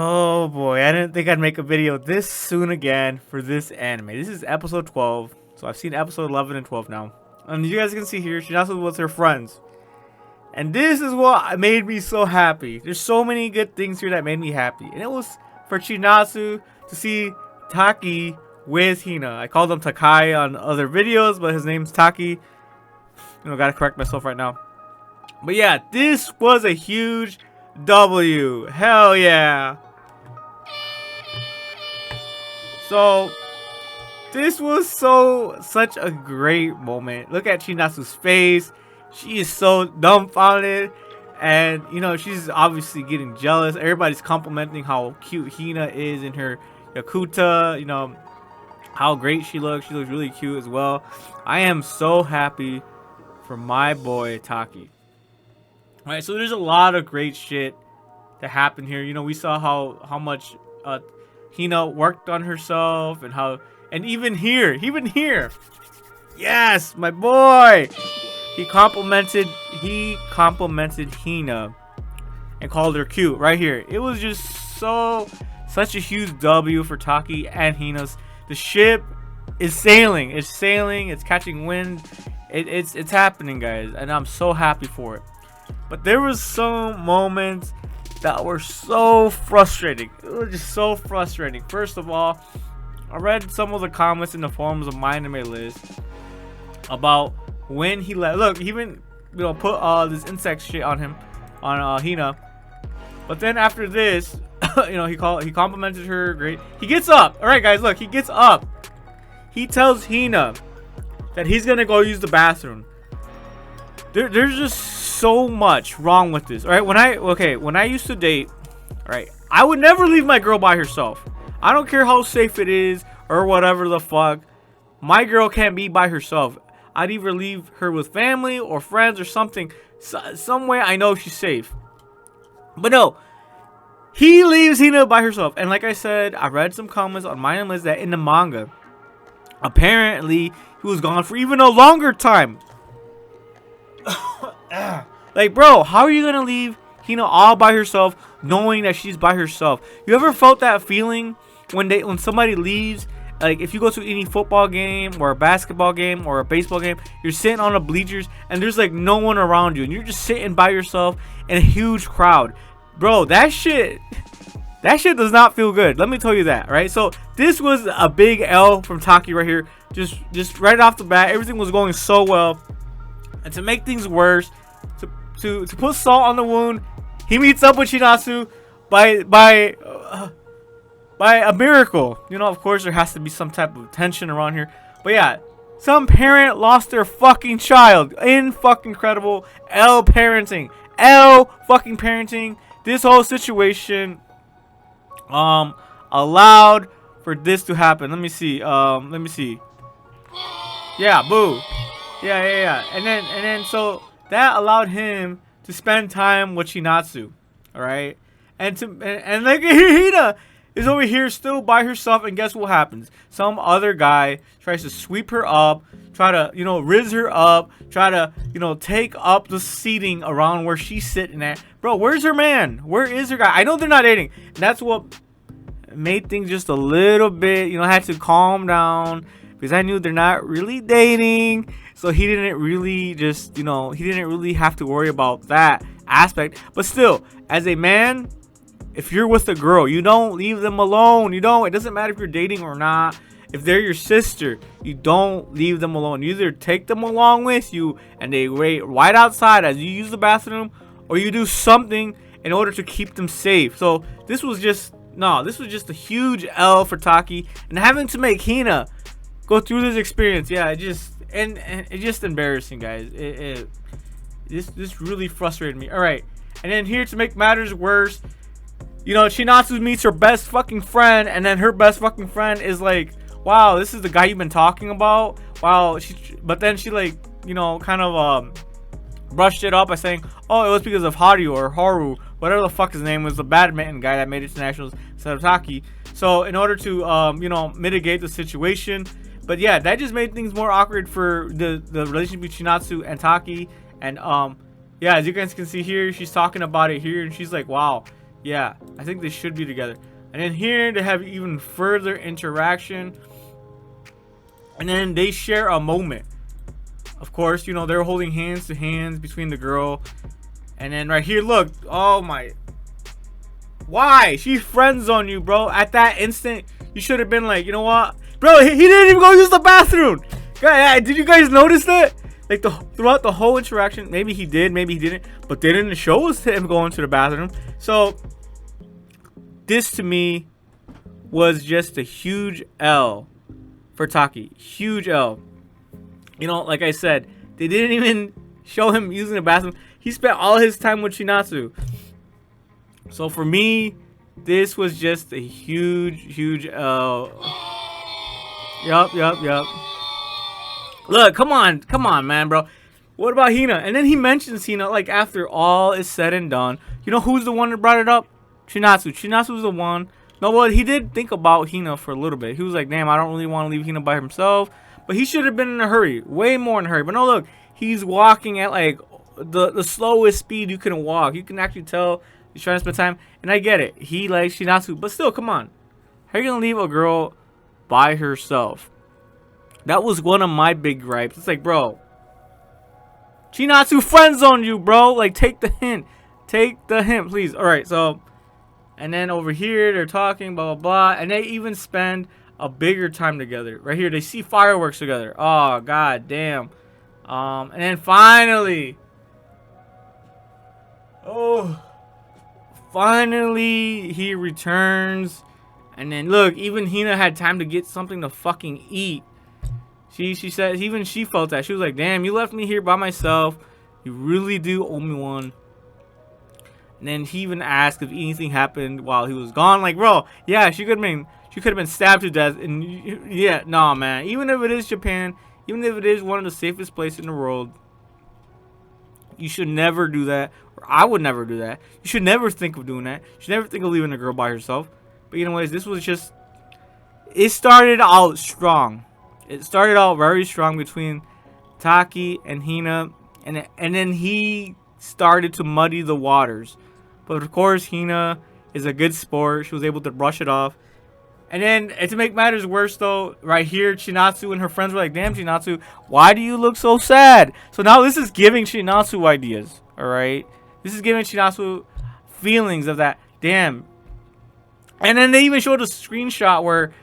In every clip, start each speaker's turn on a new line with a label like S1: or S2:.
S1: Oh boy, I didn't think I'd make a video this soon again for this anime. This is episode 12, so I've seen episode 11 and 12 now. And you guys can see here, Shinatsu was her friends. And this is what made me so happy. There's so many good things here that made me happy. And it was for Chinatsu to see Taki with Hina. I called him Takai on other videos, but his name's Taki. Gotta correct myself right now. But yeah, this was a huge W. Hell yeah. So this was such a great moment. Look at Chinatsu's face. She is so dumbfounded, and she's obviously getting jealous. Everybody's complimenting how cute Hina is in her Yakuta. How great she looks. She looks really cute as well. I am so happy for my boy Taki. All right, so there's a lot of great shit that happened here. We saw how much Hina worked on herself, and even here, yes, my boy, he complimented Hina and called her cute right here. It was just such a huge W for Taki and Hina's. The ship is sailing. It's catching wind. It's happening, guys, and I'm so happy for it. But there was some moments that were so frustrating. It was just so frustrating. First of all, I read some of the comments in the forums of my anime list about when he left. Look, he even put this insect shit on him, on Hina. But then after this, he complimented her. Great. He gets up. All right, guys, look, he gets up. He tells Hina that he's gonna go use the bathroom. There's just so much wrong with this. All right, when I used to date, all right, I would never leave my girl by herself. I don't care how safe it is or whatever the fuck. My girl can't be by herself. I'd either leave her with family or friends or something, some way I know she's safe. But no, he leaves Hina by herself. And like I said, I read some comments on my list that in the manga, apparently he was gone for even a longer time. Like, bro, how are you gonna leave Hina all by herself, knowing that she's by herself? You ever felt that feeling when somebody leaves? Like, if you go to any football game or a basketball game or a baseball game, you're sitting on the bleachers and there's like no one around you, and you're just sitting by yourself in a huge crowd. Bro, that shit does not feel good. Let me tell you that, right? So this was a big L from Taki right here. Just right off the bat, everything was going so well. And to make things worse, to put salt on the wound, he meets up with Chinatsu by a miracle. Of course, there has to be some type of tension around here. But yeah, some parent lost their fucking child. In fucking incredible. L parenting. L fucking parenting. This whole situation allowed for this to happen. Let me see. Yeah, boo. Yeah. And then so that allowed him to spend time with Chinatsu. Alright? And look at Hina is over here still by herself, and guess what happens? Some other guy tries to sweep her up, try to, riz her up, try to, take up the seating around where she's sitting at. Bro, where's her man? Where is her guy? I know they're not dating. And that's what made things just a little bit, I had to calm down because I knew they're not really dating. So he didn't really have to worry about that aspect. But still, as a man, if you're with a girl, you don't leave them alone. It doesn't matter if you're dating or not. If they're your sister, you don't leave them alone. You either take them along with you and they wait right outside as you use the bathroom, or you do something in order to keep them safe. So this was just a huge L for Taki, and having to make Hina go through this experience. Yeah, it's just embarrassing, guys. This really frustrated me. All right, and then here to make matters worse, Chinatsu meets her best fucking friend, and then her best fucking friend is like, wow, this is the guy you've been talking about. Wow. But then she kind of brushed it up by saying, oh, it was because of Haru, whatever the fuck his name was, the badminton guy that made it to nationals instead of Taki. So in order to mitigate the situation. But yeah, that just made things more awkward for the relationship between Chinatsu and Taki. And yeah, as you guys can see here, she's talking about it here, and she's like, wow, Yeah, I think they should be together. And then here they have even further interaction. And then they share a moment. Of course, you know, they're holding hands to hands between the girl. And then right here, look. Oh my. Why? She friends on you, bro. At that instant, you should have been like, you know what? Bro, he didn't even go use the bathroom. God, did you guys notice that? Like throughout the whole interaction, maybe he did, maybe he didn't, but they didn't show us him going to the bathroom. So this to me was just a huge L for Taiki. Huge L. You know, like I said, they didn't even show him using the bathroom. He spent all his time with Shinatsu. So for me, this was just a huge L. Yup. Look, come on, man, bro. What about Hina? And then he mentions Hina, like, after all is said and done. You know who's the one that brought it up? Shinatsu. Shinatsu's the one. No, well, he did think about Hina for a little bit. He was like, damn, I don't really want to leave Hina by himself. But he should have been in a hurry. Way more in a hurry. But no, look. He's walking at, like, the slowest speed you can walk. You can actually tell he's trying to spend time. And I get it. He likes Shinatsu. But still, come on. How are you going to leave a girl by herself? That was one of my big gripes. It's like, bro, Shinatsu friends on you, bro. Like, take the hint. Take the hint, please. Alright, so, and then over here, they're talking, blah, blah, blah. And they even spend a bigger time together. Right here, they see fireworks together. Oh, god damn. And then finally, finally, he returns. And then, look, even Hina had time to get something to fucking eat. She said, even she felt that. She was like, damn, you left me here by myself. You really do owe me one. And then he even asked if anything happened while he was gone. Like, bro, yeah, she could have been stabbed to death. And yeah, nah, man. Even if it is Japan, even if it is one of the safest places in the world, you should never do that. Or I would never do that. You should never think of doing that. You should never think of leaving a girl by herself. But anyways, this was just, it started out strong. It started out very strong between Taiki and Hina, and then he started to muddy the waters. But of course, Hina is a good sport. She was able to brush it off. And then, and to make matters worse, though, right here, Shinatsu and her friends were like, damn, Shinatsu, why do you look so sad? So now this is giving Shinatsu ideas, all right? This is giving Shinatsu feelings of that, damn. And then they even showed a screenshot where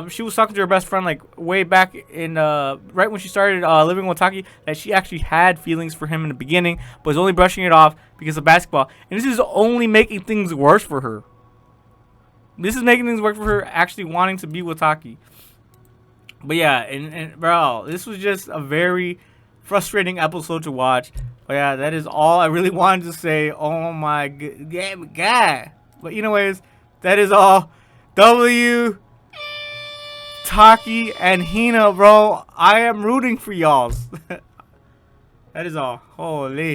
S1: she was talking to her best friend, like, way back in, right when she started living with Taiki, that she actually had feelings for him in the beginning, but was only brushing it off because of basketball. And this is only making things worse for her. This is making things work for her actually wanting to be with Taiki. But yeah, and bro, this was just a very frustrating episode to watch. But yeah, that is all I really wanted to say. Oh my god. But anyways, that is all. W, Taiki, and Hina, bro. I am rooting for y'all. That is all. Holy.